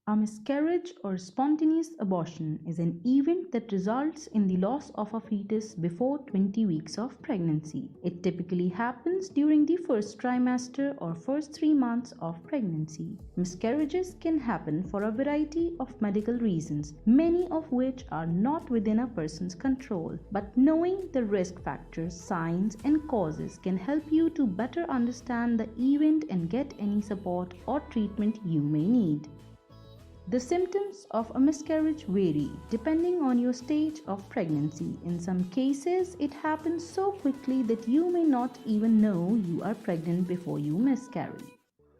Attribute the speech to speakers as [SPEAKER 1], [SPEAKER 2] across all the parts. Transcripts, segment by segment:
[SPEAKER 1] A miscarriage or spontaneous abortion is an event that results in the loss of a fetus before 20 weeks of pregnancy. It typically happens during the first trimester or first 3 months of pregnancy. Miscarriages can happen for a variety of medical reasons, many of which are not within a person's control. But knowing the risk factors, signs, and causes can help you to better understand the event and get any support or treatment you may need. The symptoms of a miscarriage vary depending on your stage of pregnancy. In some cases, it happens so quickly that you may not even know you are pregnant before you miscarry.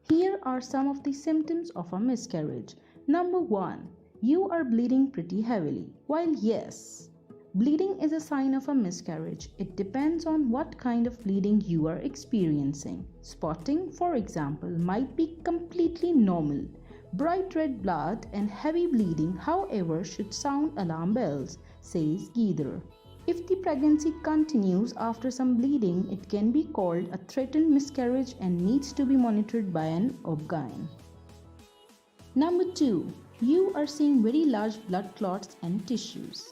[SPEAKER 1] Here are some of the symptoms of a miscarriage. Number 1. You are bleeding pretty heavily. While yes, bleeding is a sign of a miscarriage, it depends on what kind of bleeding you are experiencing. Spotting, for example, might be completely normal. Bright red blood and heavy bleeding, however, should sound alarm bells, says Geether. If the pregnancy continues after some bleeding, it can be called a threatened miscarriage and needs to be monitored by an OB/GYN. Number 2. You are seeing very large blood clots and tissues.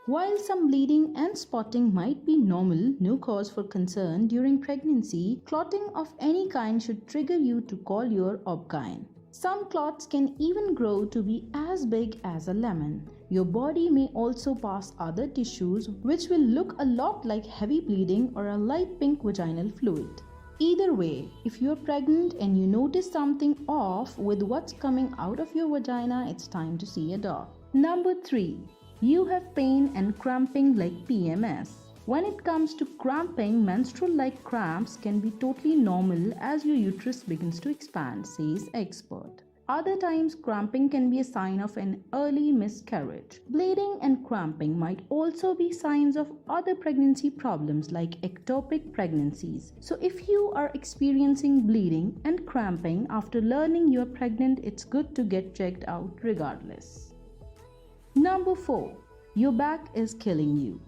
[SPEAKER 1] While some bleeding and spotting might be normal, no cause for concern during pregnancy, clotting of any kind should trigger you to call your OB/GYN. Some clots can even grow to be as big as a lemon. Your body may also pass other tissues which will look a lot like heavy bleeding or a light pink vaginal fluid. Either way, if you're pregnant and you notice something off with what's coming out of your vagina, it's time to see a doc. Number 3. You have pain and cramping like PMS. When it comes to cramping, menstrual-like cramps can be totally normal as your uterus begins to expand, says expert. Other times, cramping can be a sign of an early miscarriage. Bleeding and cramping might also be signs of other pregnancy problems like ectopic pregnancies. So if you are experiencing bleeding and cramping after learning you are pregnant, it's good to get checked out regardless. Number 4. Your back is killing you.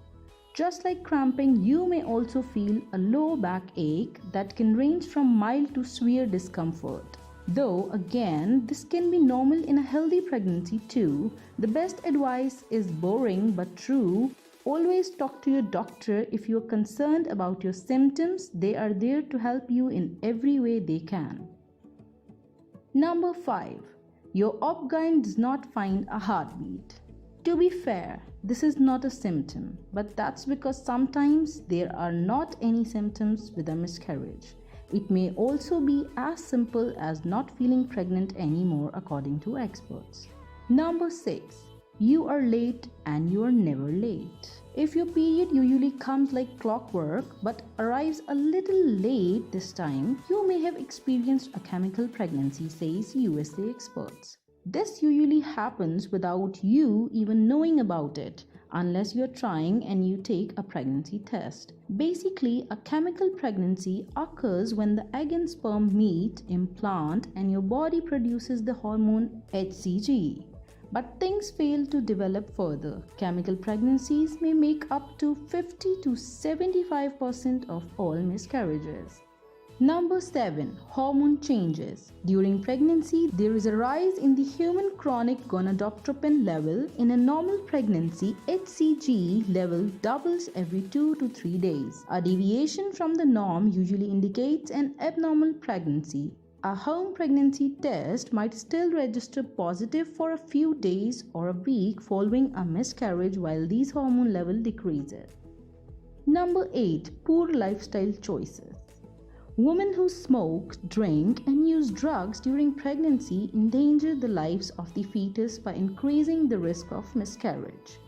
[SPEAKER 1] Just like cramping, you may also feel a low back ache that can range from mild to severe discomfort. Though again, this can be normal in a healthy pregnancy too. The best advice is boring but true. Always talk to your doctor if you are concerned about your symptoms. They are there to help you in every way they can. Number 5. Your OB/GYN does not find a heartbeat. To be fair, this is not a symptom, but that's because sometimes there are not any symptoms with a miscarriage. It may also be as simple as not feeling pregnant anymore, according to experts. Number 6. You are late and you are never late. If your period usually comes like clockwork but arrives a little late this time, you may have experienced a chemical pregnancy, says USA experts. This usually happens without you even knowing about it, unless you're trying and you take a pregnancy test. Basically, a chemical pregnancy occurs when the egg and sperm meet, implant, and your body produces the hormone HCG. But things fail to develop further. Chemical pregnancies may make up to 50 to 75% of all miscarriages. Number 7. Hormone changes. During pregnancy, there is a rise in the human chronic gonadotropin level. In a normal pregnancy, HCG level doubles every 2 to 3 days. A deviation from the norm usually indicates an abnormal pregnancy. A home pregnancy test might still register positive for a few days or a week following a miscarriage while these hormone level decreases. Number 8. Poor lifestyle choices. Women who smoke, drink, and use drugs during pregnancy endanger the lives of the fetus by increasing the risk of miscarriage.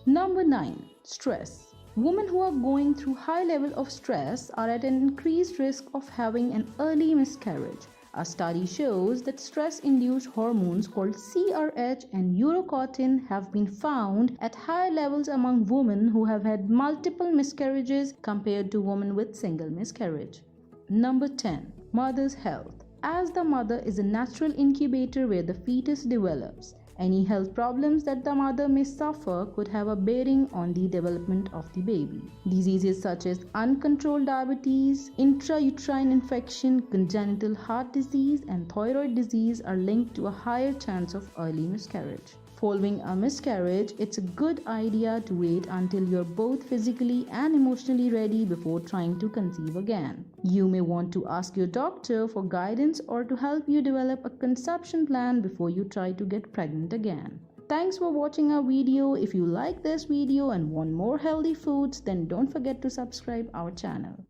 [SPEAKER 1] Number 9. Stress. Women who are going through high level of stress are at an increased risk of having an early miscarriage. A study shows that stress-induced hormones called CRH and urocortin have been found at higher levels among women who have had multiple miscarriages compared to women with single miscarriage. Number 10. Mother's health. As the mother is a natural incubator where the fetus develops, Any health problems that the mother may suffer could have a bearing on the development of the baby. Diseases such as uncontrolled diabetes, intrauterine infection, congenital heart disease, and thyroid disease are linked to a higher chance of early miscarriage. Following a miscarriage, it's a good idea to wait until you're both physically and emotionally ready before trying to conceive again. You may want to ask your doctor for guidance or to help you develop a conception plan before you try to get pregnant again. Thanks for watching our video. If you like this video and want more healthy foods, then don't forget to subscribe our channel.